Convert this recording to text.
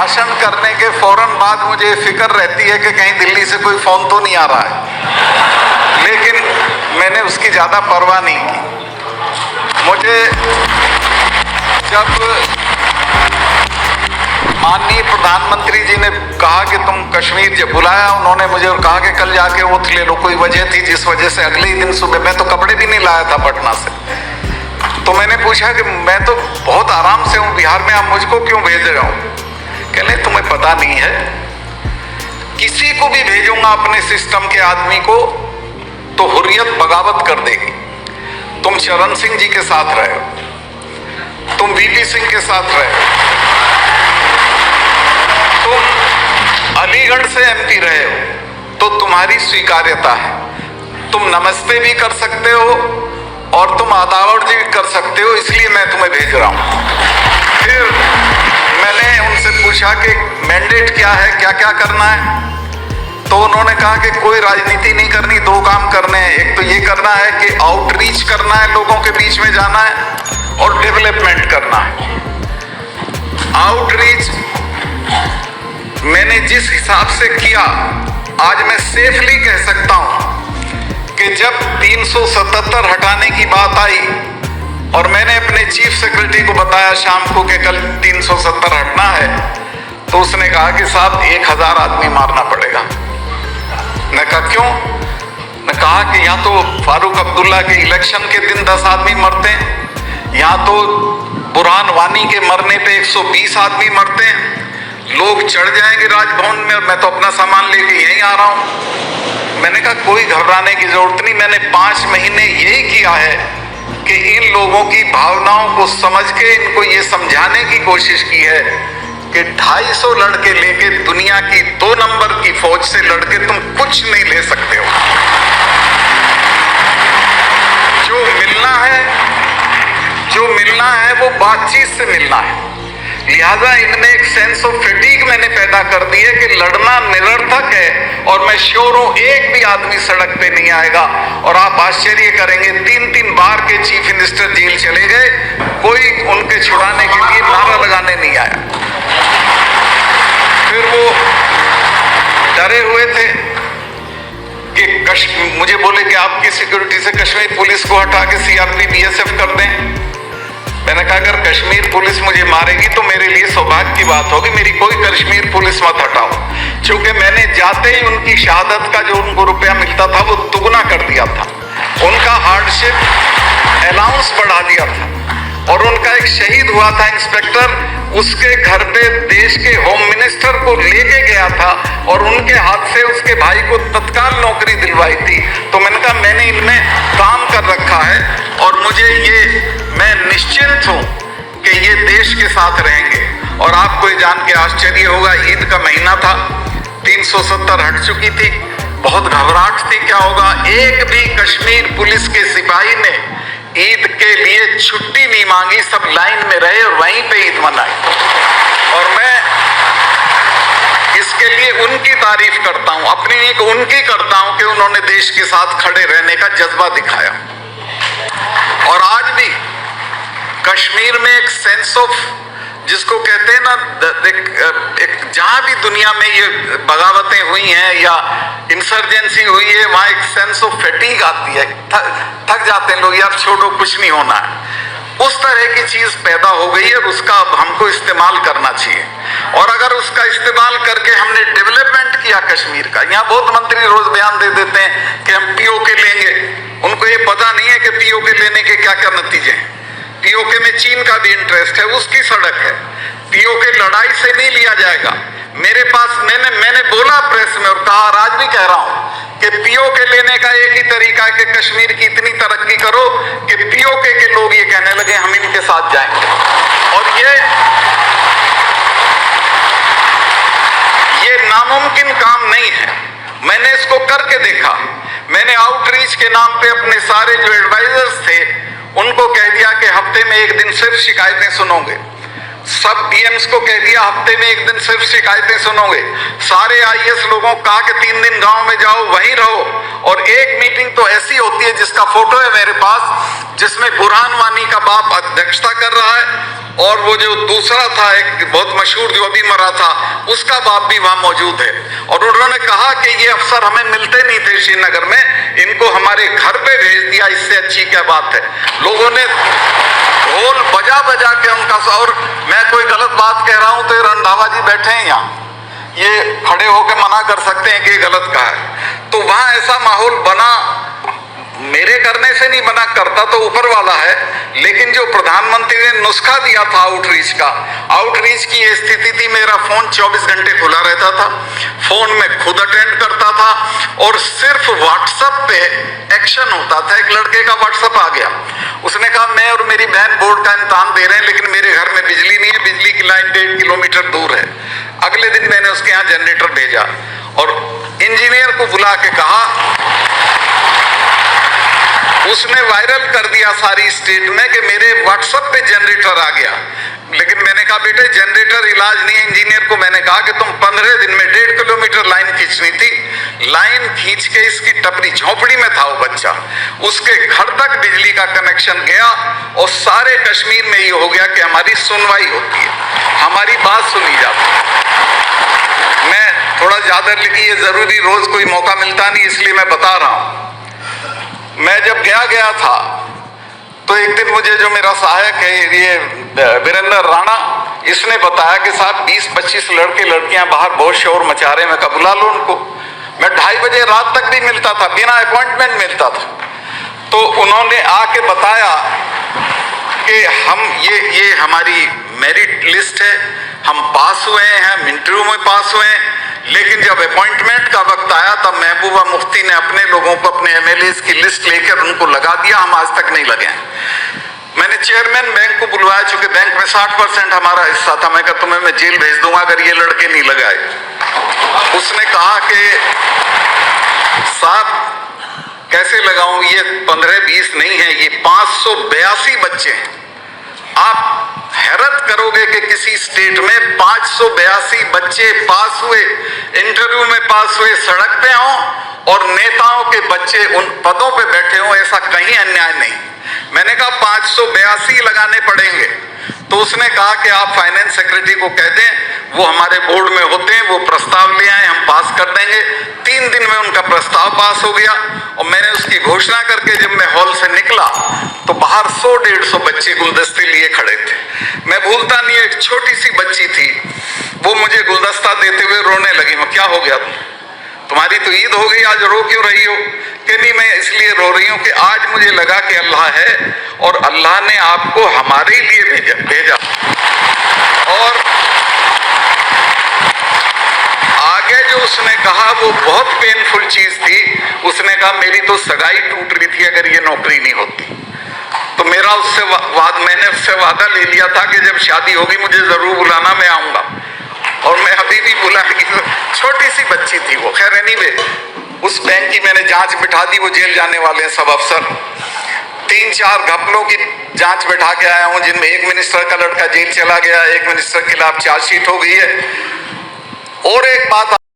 भाषण करने के फौरन बाद मुझे फिक्र रहती है कि कहीं दिल्ली से कोई फोन तो नहीं आ रहा है, लेकिन मैंने उसकी ज्यादा परवाह नहीं की। मुझे जब माननीय प्रधानमंत्री जी ने कहा कि तुम कश्मीर जब बुलाया उन्होंने मुझे और कहा कि कल जाके ओथ ले लो, कोई वजह थी जिस वजह से अगले ही दिन सुबह, मैं तो कपड़े भी नहीं लाया था पटना से, तो मैंने पूछा कि मैं तो बहुत आराम से हूँ बिहार में, आप मुझको क्यों भेज रहे हो? कहले तुम्हें पता नहीं है, किसी को भी भेजूंगा अपने सिस्टम के आदमी को तो हुर्रियत बगावत कर देगी। तुम चरण सिंह जी के साथ रहे हो, तुम वीपी सिंह के साथ रहे हो, तुम अलीगढ़ से एमपी रहे हो, तो तुम्हारी स्वीकार्यता है, तुम नमस्ते भी कर सकते हो और तुम आदावड़ भी कर सकते हो, इसलिए मैं तुम्हें भेज रहा हूं। फिर मैंने उनसे पूछा कि मैंडेट क्या है, क्या क्या करना है, तो उन्होंने कहा कि कोई राजनीति नहीं करनी, दो काम करने हैं। एक तो ये करना है कि आउटरीच करना है, लोगों के बीच में जाना है, और डेवलपमेंट करना है। आउटरीच मैंने जिस हिसाब से किया, आज मैं सेफली कह सकता हूं कि जब 377 हटाने की बात आई और मैंने अपने चीफ सेक्रेटरी को बताया शाम को कि कल 370 हटना है, तो उसने कहा कि साहब 1000 आदमी मारना पड़ेगा। मैं कहा क्यों? मैं कहा कि यहाँ तो फारूक अब्दुल्ला के इलेक्शन के दिन 10 आदमी मरते हैं, यहाँ तो बुरहान वानी के मरने पे 120 आदमी मरते हैं, लोग चढ़ जाएंगे राजभवन में और मैं तो अपना सामान लेके यहीं आ रहा हूं। मैंने कहा कोई घबराने की जरूरत नहीं, मैंने 5 महीने यही किया है कि इन लोगों की भावनाओं को समझ के इनको ये समझाने की कोशिश की है कि 250 लड़के लेके दुनिया की 2 नंबर की फौज से लड़के तुम कुछ नहीं ले सकते हो। जो मिलना है वो बातचीत से मिलना है। लिहाजा इनमें एक सेंस ऑफ फैटीग मैंने पैदा कर दी है कि लड़ना निरर्थक है, और मैं श्योर हूं एक भी आदमी सड़क पे नहीं आएगा। और आप आश्चर्य करेंगे, 3-3 बार के चीफ मिनिस्टर जेल चले गए, कोई उनके छुड़ाने के लिए नारा लगाने नहीं आया। फिर वो डरे हुए थे कि मुझे बोले कि आपकी सिक्योरिटी से कश्मीर पुलिस को हटा के सीआरपी बीएसएफ कर दें। मैंने कहा अगर कश्मीर पुलिस मुझे मारेगी तो मेरे लिए सौभाग्य की बात होगी, मेरी कोई कश्मीर पुलिस मत हटाओ, क्योंकि मैंने जाते ही उनकी शहादत का जो उनको रुपया मिलता था वो दुगना कर दिया था, उनका हार्डशिप अलाउंस बढ़ा दिया था। और उनका एक शहीद हुआ था इंस्पेक्टर, उसके घर पे देश के होम मिनिस्टर को लेके गया था और उनके हाथ से उसके भाई को तत्काल नौकरी दिलवाई थी। तो मैंने कहा मैंने इनमें काम कर रखा है और मैं निश्चिंत हूं कि ये देश के साथ रहेंगे। और आपको ये जान के आश्चर्य होगा, ईद का महीना था, 370 हट चुकी थी, बहुत घबराहट थी क्या होगा। एक भी कश्मीर पुलिस के सिपाही ने ईद के लिए छुट्टी नहीं मांगी, सब लाइन में रहे और वहीं पे ईद मनाई। और मैं इसके लिए उनकी तारीफ करता हूं, अपनी नहीं उनकी करता हूं कि उन्होंने देश के साथ खड़े रहने का जज्बा दिखाया। और आज भी कश्मीर में एक सेंस ऑफ, जिसको कहते हैं ना, एक जहां भी दुनिया में ये बगावतें हुई हैं या इंसर्जेंसी हुई है, वहां एक सेंस ऑफ फैटीग आती है, थक जाते हैं लोग, यार छोड़ो कुछ नहीं होना है। उस तरह की चीज पैदा हो गई है, उसका अब हमको इस्तेमाल करना चाहिए। और अगर उसका इस्तेमाल करके हमने डेवलपमेंट किया कश्मीर का, यहाँ बहुत मंत्री रोज बयान दे देते हैं कि हम पीओके लेंगे, उनको ये पता नहीं है कि पीओके लेने के क्या क्या नतीजे हैं। पीओके में चीन का भी इंटरेस्ट है, उसकी सड़क है, पीओके लड़ाई से नहीं लिया जाएगा। मेरे पास मैंने बोला प्रेस में और कहा, आज भी कह रहा हूं कि पीओके लेने का एक ही तरीका है कि कश्मीर की इतनी तरक्की करो कि पीओके के लोग ये कहने लगे हम इनके साथ जाएंगे। और ये नामुमकिन काम नहीं है, मैंने इसको करके देखा। मैंने आउटरीच के नाम पे अपने सारे जो एडवाइजर्स थे उनको कह दिया कि हफ्ते में एक दिन सिर्फ शिकायतें सुनोगे। सब डीएम्स को कह दिया हफ्ते में एक दिन सिर्फ शिकायतें सुनोगे। सारे आईएएस लोगों को कहा कि 3 दिन गांव में जाओ, वहीं रहो। और एक मीटिंग तो ऐसी होती है जिसका फोटो है मेरे पास, जिसमें बुरहान वानी का बाप अध्यक्षता कर रहा है और वो जो दूसरा था एक बहुत मशहूर जो अभी मरा था, उसका बाप भी वहां मौजूद है। और उन्होंने कहा कि ये अफसर हमें मिलते नहीं थे श्रीनगर में, इनको हमारे घर पे भेज दिया, इससे अच्छी क्या बात है। लोगों ने ढोल बजा बजा के उनका, और मैं कोई गलत बात कह रहा हूं तो ये रंधावा जी बैठे हैं यहाँ, ये खड़े होकर मना कर सकते हैं कि ये गलत कहा है। तो वहां ऐसा माहौल बना, मेरे करने से नहीं बना, करता तो ऊपर वाला है, लेकिन जो प्रधानमंत्री ने नुस्खा दिया था आउटरीच का, आउटरीच की ये स्थिति थी, मेरा फोन 24 घंटे खुला रहता था, फोन में खुद अटेंड करता था, और सिर्फ व्हाट्सएप पे एक्शन होता था। एक लड़के का व्हाट्सएप आ गया, उसने कहा मैं और मेरी बहन बोर्ड का इम्तिहान दे रहे हैं, लेकिन मेरे घर में बिजली नहीं है, बिजली की लाइन 1.5 किलोमीटर दूर है। अगले दिन मैंने उसके यहाँ जनरेटर भेजा और इंजीनियर को बुला के कहा, उसने वायरल कर दिया सारी स्टेट में कि मेरे व्हाट्सएप पे जनरेटर आ गया। लेकिन मैंने कहा बेटे जनरेटर इलाज नहीं है। इंजीनियर को मैंने कहा कि तुम 15 दिन में 1.5 किलोमीटर लाइन खींचनी थी, लाइन खींच के इसकी टपरी झोपड़ी में था वो बच्चा, उसके घर तक बिजली का कनेक्शन गया, और सारे कश्मीर में ये हो गया कि हमारी सुनवाई होती है, हमारी बात सुनी जाती है। मैं थोड़ा ज्यादा, लेकिन ये जरूरी रोज कोई मौका मिलता नहीं, इसलिए मैं बता रहा हूं। मैं जब गया था तो एक दिन मुझे जो मेरा सहायक है ये वीरेंद्र राणा, इसने बताया कि साहब 20-25 लड़के लड़कियां बाहर बहुत शोर मचा रहे हैं, मैं कहा बुला लो उनको। मैं 2:30 बजे रात तक भी मिलता था, बिना अपॉइंटमेंट मिलता था। तो उन्होंने आके बताया कि हम ये हमारी मेरिट लिस्ट है, हम पास हुए हैं, हम इंटरव्यू में पास हुए हैं, लेकिन जब अपॉइंटमेंट का वक्त आया तब महबूबा मुफ्ती ने अपने लोगों को, अपने एमएलएस की लिस्ट लेकर उनको लगा दिया, हम आज तक नहीं लगे हैं। मैंने चेयरमैन बैंक को बुलवाया, चूंकि बैंक में 60% हमारा हिस्सा था। मैं कहा तुम्हें मैं जेल भेज दूंगा अगर ये लड़के नहीं लगाए। उसने कहा कि साहब कैसे लगाऊं, ये 15-20 नहीं है, ये 582 बच्चे हैं। आप हैरत करोगे कि किसी स्टेट में 582 बच्चे पास हुए, इंटरव्यू में पास हुए, सड़क पे हों, और नेताओं के बच्चे उन पदों पे बैठे हों, ऐसा कहीं अन्याय नहीं। मैंने कहा 582 लगाने पड़ेंगे। तो उसने कहा कि आप फाइनेंस सेक्रेटरी को कह दें, वो हमारे बोर्ड में होते हैं, वो प्रस्ताव ले आए, हम पास कर देंगे। 3 दिन में उनका प्रस्ताव पास हो गया, और मैंने उसकी घोषणा करके जब मैं हॉल से निकला तो बाहर 100-150 बच्चे गुलदस्ते लिए खड़े थे। मैं भूलता नहीं, एक छोटी सी बच्ची थी, वो मुझे गुलदस्ता देते हुए रोने लगी। मैं क्या हो गया तुम्हारी तो ईद हो गई, आज रो क्यों रही हो? कि नहीं मैं इसलिए रो रही हूं कि आज मुझे लगा कि अल्लाह है, और अल्लाह ने आपको हमारे लिए भेजा। और आगे जो उसने कहा वो बहुत पेनफुल चीज थी। उसने कहा मेरी तो सगाई टूट रही थी अगर ये नौकरी नहीं होती। तो मेरा उससे मैंने उससे वादा ले लिया था कि जब शादी होगी मुझे जरूर बुलाना, मैं आऊंगा। और मैं अभी भी बुलाएगी। छोटी सी बच्ची थी वो। खैर एनीवे, उस बैंक की मैंने जांच बिठा दी, वो जेल जाने वाले हैं सब अफसर। 3-4 घपलों की जांच बिठा के आया हूं, जिनमें एक मिनिस्टर का लड़का जेल चला गया, एक मिनिस्टर के खिलाफ चार्जशीट हो गई है। और एक बात